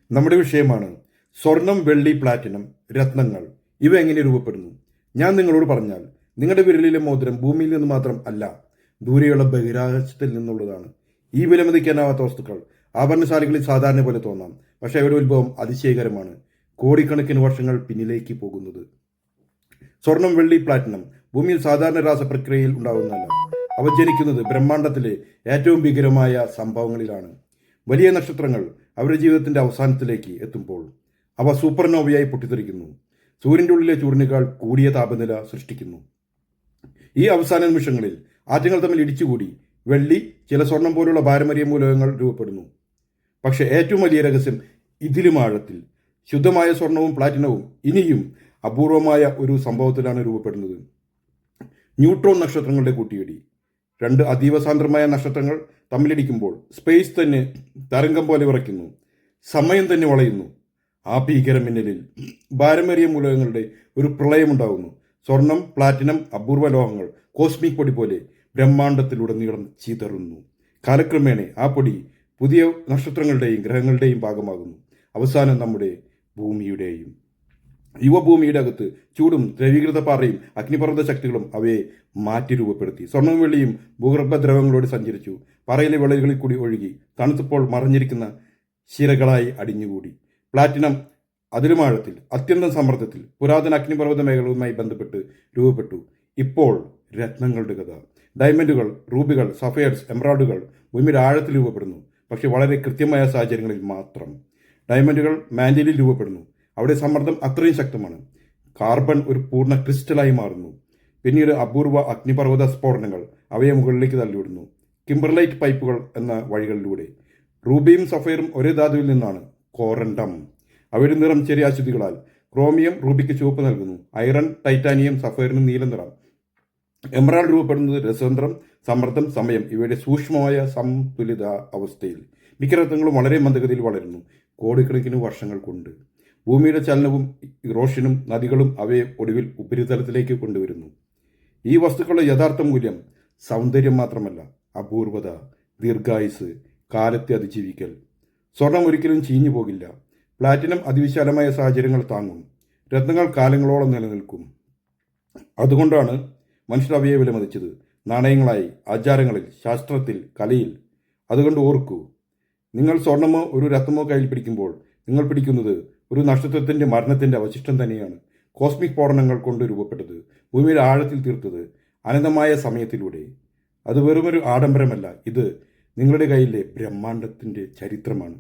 നമ്മുടെ വിഷയമാണ് സ്വർണം, വെള്ളി, പ്ലാറ്റിനം, രത്നങ്ങൾ. ഇവ എങ്ങനെ രൂപപ്പെടുന്നു? ഞാൻ നിങ്ങളോട് പറഞ്ഞാൽ നിങ്ങളുടെ വിരലിലെ മോതിരം ഭൂമിയിൽ നിന്ന് മാത്രം അല്ല, ദൂരെയുള്ള ബഹിരാകാശത്തിൽ നിന്നുള്ളതാണ്. ഈ വിലമതിക്കാനാവാത്ത വസ്തുക്കൾ ആഭരണശാലകളിൽ സാധാരണ പോലെ തോന്നാം, പക്ഷേ അവയുടെ ഉത്ഭവം അതിശയകരമാണ്. കോടിക്കണക്കിന് വർഷങ്ങൾ പിന്നിലേക്ക് പോകുന്നത്. സ്വർണം, വെള്ളി, പ്ലാറ്റിനം ഭൂമിയിൽ സാധാരണ രാസപ്രക്രിയയിൽ ഉണ്ടാകുന്നതല്ല. അവ ജനിക്കുന്നത് ബ്രഹ്മാണ്ടത്തിലെ ഏറ്റവും ഭീകരമായ സംഭവങ്ങളിലാണ്. വലിയ നക്ഷത്രങ്ങൾ അവരുടെ ജീവിതത്തിന്റെ അവസാനത്തിലേക്ക് എത്തുമ്പോൾ അവ സൂപ്പർനോവയായി പൊട്ടിത്തെറിക്കുന്നു. സൂര്യന്റെ ഉള്ളിലെ ചൂടിനേക്കാൾ കൂടിയ താപനില സൃഷ്ടിക്കുന്നു. ഈ അവസാന നിമിഷങ്ങളിൽ ആറ്റങ്ങൾ തമ്മിൽ ഇടിച്ചുകൂടി വെള്ളി, ചില സ്വർണം പോലുള്ള പാരമ്പര്യ മൂലകങ്ങൾ രൂപപ്പെടുന്നു. പക്ഷെ ഏറ്റവും വലിയ രഹസ്യം ഇതിലും ആഴത്തിൽ. ശുദ്ധമായ സ്വർണവും പ്ലാറ്റിനവും ഇനിയും അപൂർവമായ ഒരു സംഭവത്തിലാണ് രൂപപ്പെടുന്നത്. ന്യൂട്രോൺ നക്ഷത്രങ്ങളുടെ കൂട്ടിയിടി. രണ്ട് അതീവ സാന്ദ്രമായ നക്ഷത്രങ്ങൾ തമ്മിലിടിക്കുമ്പോൾ സ്പേസ് തന്നെ തരംഗം പോലെ വിറയ്ക്കുന്നു, സമയം തന്നെ വളയുന്നു. ആ ഭീകര മിന്നലിൽ പാരമ്പര്യ മൂലകങ്ങളുടെ ഒരു പ്രളയമുണ്ടാകുന്നു. സ്വർണം, പ്ലാറ്റിനം, അപൂർവ ലോഹങ്ങൾ കോസ്മിക് പൊടി പോലെ ബ്രഹ്മാണ്ടത്തിലുടനീളം ചിതറുന്നു. കാലക്രമേണ ആ പൊടി പുതിയ നക്ഷത്രങ്ങളുടെയും ഗ്രഹങ്ങളുടെയും ഭാഗമാകുന്നു, അവസാനം നമ്മുടെ ഭൂമിയുടെയും. യുവഭൂമിയുടെ അകത്ത് ചൂടും ദ്രവീകൃത പാറയും അഗ്നിപർവ്വത ശക്തികളും അവയെ മാറ്റി രൂപപ്പെടുത്തി. സ്വർണ്ണവും വെള്ളിയും ഭൂഗർഭദ്രവങ്ങളോട് സഞ്ചരിച്ചു, പാറയിലെ വിളകളിൽ കൂടി ഒഴുകി, തണുത്തപ്പോൾ മറഞ്ഞിരിക്കുന്ന ശിരകളായി അടിഞ്ഞുകൂടി. പ്ലാറ്റിനം അതിലും ആഴത്തിൽ, അത്യന്തം സമ്മർദ്ദത്തിൽ പുരാതന അഗ്നിപർവ്വത മേഖലകളുമായി ബന്ധപ്പെട്ട് രൂപപ്പെട്ടു. ഇപ്പോൾ രത്നങ്ങളുടെ കഥ. ഡയമണ്ടുകൾ, റൂബികൾ, സഫയർസ്, എമറാൾഡുകൾ ഭൂമിയുടെ ആഴത്തിൽ രൂപപ്പെടുന്നു, പക്ഷെ വളരെ കൃത്യമായ സാഹചര്യങ്ങളിൽ മാത്രം. ഡയമണ്ടുകൾ മാൻഡിലിൽ രൂപപ്പെടുന്നു. അവിടെ സമ്മർദ്ദം അത്രയും ശക്തമാണ്, കാർബൺ ഒരു പൂർണ്ണ ക്രിസ്റ്റലായി മാറുന്നു. പിന്നീട് അപൂർവ അഗ്നിപർവ്വത സ്ഫോടനങ്ങൾ അവയെ മുകളിലേക്ക് തള്ളിവിടുന്നു, കിംബർലൈറ്റ് പൈപ്പുകൾ എന്ന വഴികളിലൂടെ. റൂബിയും സഫയറും ഒരേ ധാതുവിൽ നിന്നാണ്, കോറണ്ടം. അവയുടെ നിറം ചെറിയ അശുദ്ധികളാൽ. ക്രോമിയം റൂബിക്ക് ചുവപ്പ് നൽകുന്നു, ഐറൺ, ടൈറ്റാനിയം സഫയറിന് നീല നിറം. എമറാൾഡ് രൂപപ്പെടുന്നത് രസതന്ത്രം, സമ്മർദ്ദം, സമയം ഇവയുടെ സൂക്ഷ്മമായ സന്തുലിത അവസ്ഥയിൽ. മിക്ക രത്നങ്ങളും വളരെ മന്ദഗതിയിൽ വളരുന്നു, കോടിക്കണക്കിന് വർഷങ്ങൾ കൊണ്ട്. ഭൂമിയുടെ ചലനവും ഇറോഷനും നദികളും അവയെ ഒടുവിൽ ഉപരിതലത്തിലേക്ക് കൊണ്ടുവരുന്നു. ഈ വസ്തുക്കളുടെ യഥാർത്ഥ മൂല്യം സൗന്ദര്യം മാത്രമല്ല, അപൂർവത, ദീർഘായുസ്, കാലത്തെ അതിജീവിക്കൽ. സ്വർണം ഒരിക്കലും ചീഞ്ഞു പോകില്ല. പ്ലാറ്റിനം അതിവിശാലമായ സാഹചര്യങ്ങൾ താങ്ങും. രത്നങ്ങൾ കാലങ്ങളോളം നിലനിൽക്കും. അതുകൊണ്ടാണ് മനുഷ്യർ അവയെ വിലമതിച്ചത്, നാണയങ്ങളായി, ആചാരങ്ങളിൽ, ശാസ്ത്രത്തിൽ, കലയിൽ. അതുകൊണ്ട് ഓർക്കൂ, നിങ്ങൾ സ്വർണമോ ഒരു രത്നമോ കയ്യിൽ പിടിക്കുമ്പോൾ നിങ്ങൾ പിടിക്കുന്നത് ഒരു നക്ഷത്രത്തിന്റെ മരണത്തിന്റെ അവശിഷ്ടം തന്നെയാണ്. കോസ്മിക് സ്ഫോടനങ്ങൾ കൊണ്ട് രൂപപ്പെട്ടത്, ഭൂമിയുടെ ആഴത്തിൽ തീർത്തത്, അനന്തമായ സമയത്തിലൂടെ. അത് വെറുമൊരു ആഡംബരമല്ല, ഇത് നിങ്ങളുടെ കയ്യിലെ ബ്രഹ്മാണ്ടത്തിന്റെ ചരിത്രമാണ്.